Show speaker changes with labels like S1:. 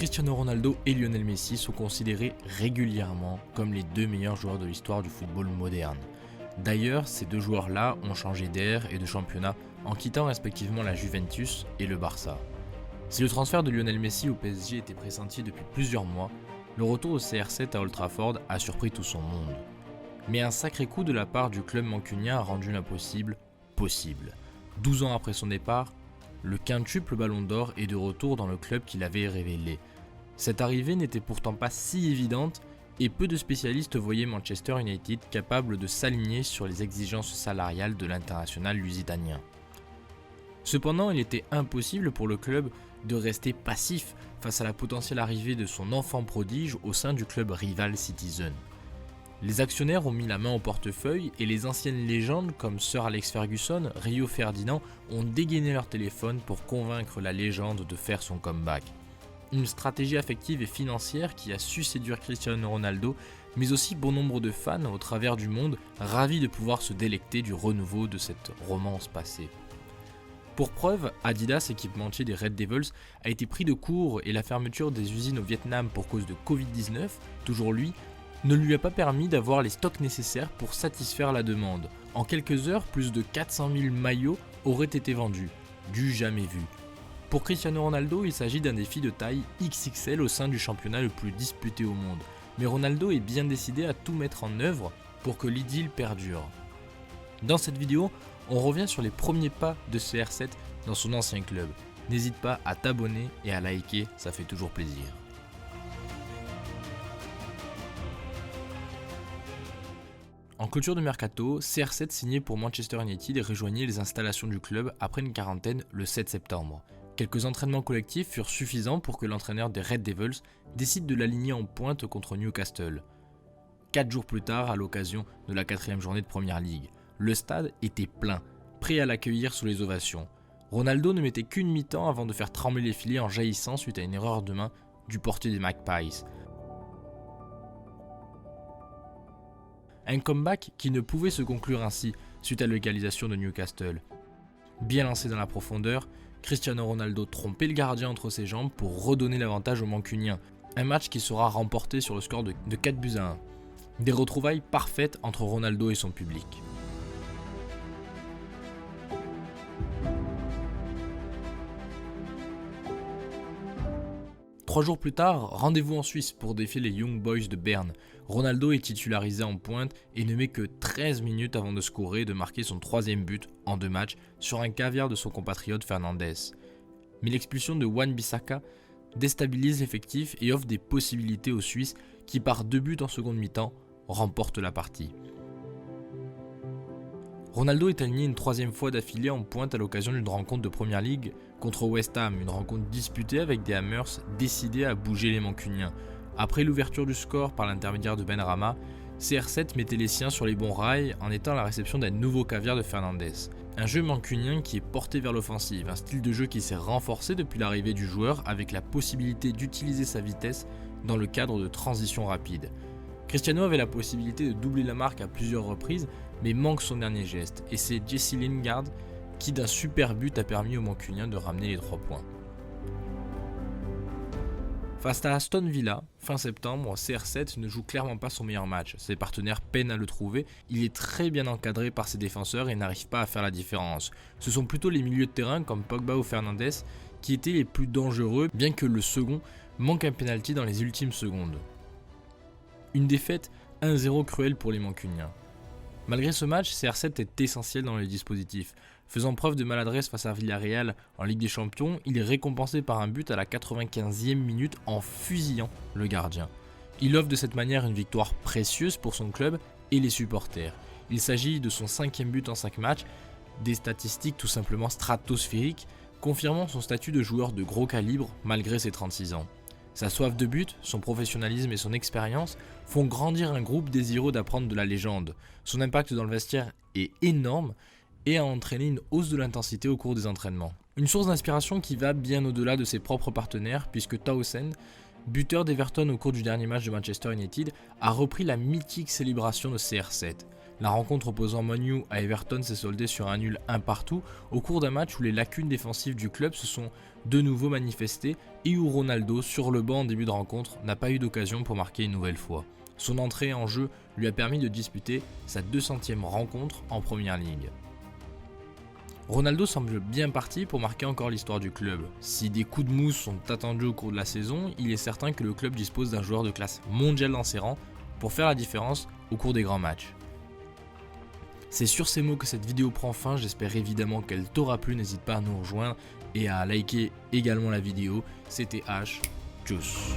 S1: Cristiano Ronaldo et Lionel Messi sont considérés régulièrement comme les deux meilleurs joueurs de l'histoire du football moderne. D'ailleurs, ces deux joueurs-là ont changé d'air et de championnat en quittant respectivement la Juventus et le Barça. Si le transfert de Lionel Messi au PSG était pressenti depuis plusieurs mois, le retour au CR7 à Old Trafford a surpris tout son monde. Mais un sacré coup de la part du club mancunien a rendu l'impossible possible. 12 ans après son départ, le quintuple ballon d'or est de retour dans le club qu'il avait révélé. Cette arrivée n'était pourtant pas si évidente et peu de spécialistes voyaient Manchester United capable de s'aligner sur les exigences salariales de l'international lusitanien. Cependant, il était impossible pour le club de rester passif face à la potentielle arrivée de son enfant prodige au sein du club rival Citizen. Les actionnaires ont mis la main au portefeuille et les anciennes légendes comme Sir Alex Ferguson, Rio Ferdinand ont dégainé leur téléphone pour convaincre la légende de faire son comeback. Une stratégie affective et financière qui a su séduire Cristiano Ronaldo, mais aussi bon nombre de fans au travers du monde, ravis de pouvoir se délecter du renouveau de cette romance passée. Pour preuve, Adidas, équipementier des Red Devils, a été pris de court et la fermeture des usines au Vietnam pour cause de Covid-19, toujours lui, ne lui a pas permis d'avoir les stocks nécessaires pour satisfaire la demande. En quelques heures, plus de 400 000 maillots auraient été vendus. Du jamais vu. Pour Cristiano Ronaldo, il s'agit d'un défi de taille XXL au sein du championnat le plus disputé au monde. Mais Ronaldo est bien décidé à tout mettre en œuvre pour que l'idylle perdure. Dans cette vidéo, on revient sur les premiers pas de CR7 dans son ancien club. N'hésite pas à t'abonner et à liker, ça fait toujours plaisir. En clôture de mercato, CR7 signait pour Manchester United et rejoignait les installations du club après une quarantaine le 7 septembre. Quelques entraînements collectifs furent suffisants pour que l'entraîneur des Red Devils décide de l'aligner en pointe contre Newcastle. 4 jours plus tard, à l'occasion de la 4e journée de Premier League, le stade était plein, prêt à l'accueillir sous les ovations. Ronaldo ne mettait qu'une mi-temps avant de faire trembler les filets en jaillissant suite à une erreur de main du portier des Magpies. Un comeback qui ne pouvait se conclure ainsi suite à l'égalisation de Newcastle. Bien lancé dans la profondeur, Cristiano Ronaldo trompait le gardien entre ses jambes pour redonner l'avantage aux Mancuniens. Un match qui sera remporté sur le score de 4-1. Des retrouvailles parfaites entre Ronaldo et son public. Trois jours plus tard, rendez-vous en Suisse pour défier les Young Boys de Berne. Ronaldo est titularisé en pointe et ne met que 13 minutes avant de scorer et de marquer son 3e but en 2 matchs sur un caviar de son compatriote Fernandez. Mais l'expulsion de Wan-Bissaka déstabilise l'effectif et offre des possibilités aux Suisses qui, par 2 buts en seconde mi-temps, remportent la partie. Ronaldo est aligné une 3e fois d'affilée en pointe à l'occasion d'une rencontre de Premier League contre West Ham, une rencontre disputée avec des Hammers décidés à bouger les Mancuniens. Après l'ouverture du score par l'intermédiaire de Benrahma, CR7 mettait les siens sur les bons rails en étant à la réception d'un nouveau caviar de Fernandez. Un jeu mancunien qui est porté vers l'offensive, un style de jeu qui s'est renforcé depuis l'arrivée du joueur avec la possibilité d'utiliser sa vitesse dans le cadre de transitions rapides. Cristiano avait la possibilité de doubler la marque à plusieurs reprises, mais manque son dernier geste, et c'est Jesse Lingard qui d'un super but a permis aux Mancuniens de ramener les 3 points. Face à Aston Villa, fin septembre, CR7 ne joue clairement pas son meilleur match. Ses partenaires peinent à le trouver, il est très bien encadré par ses défenseurs et n'arrive pas à faire la différence. Ce sont plutôt les milieux de terrain comme Pogba ou Fernandez qui étaient les plus dangereux, bien que le second manque un penalty dans les ultimes secondes. Une défaite 1-0 cruelle pour les Mancuniens. Malgré ce match, CR7 est essentiel dans le dispositif. Faisant preuve de maladresse face à Villarreal en Ligue des Champions, il est récompensé par un but à la 95e minute en fusillant le gardien. Il offre de cette manière une victoire précieuse pour son club et les supporters. Il s'agit de son 5e but en 5 matchs, des statistiques tout simplement stratosphériques, confirmant son statut de joueur de gros calibre malgré ses 36 ans. Sa soif de but, son professionnalisme et son expérience font grandir un groupe désireux d'apprendre de la légende. Son impact dans le vestiaire est énorme et a entraîné une hausse de l'intensité au cours des entraînements. Une source d'inspiration qui va bien au-delà de ses propres partenaires puisque Townsend, buteur d'Everton au cours du dernier match de Manchester United, a repris la mythique célébration de CR7. La rencontre opposant Man U à Everton s'est soldée sur un nul 1 partout au cours d'un match où les lacunes défensives du club se sont de nouveau manifestées et où Ronaldo, sur le banc en début de rencontre, n'a pas eu d'occasion pour marquer une nouvelle fois. Son entrée en jeu lui a permis de disputer sa 200e rencontre en première ligue. Ronaldo semble bien parti pour marquer encore l'histoire du club. Si des coups de mousse sont attendus au cours de la saison, il est certain que le club dispose d'un joueur de classe mondiale dans ses rangs pour faire la différence au cours des grands matchs. C'est sur ces mots que cette vidéo prend fin, j'espère évidemment qu'elle t'aura plu, n'hésite pas à nous rejoindre et à liker également la vidéo. C'était H, tchuss.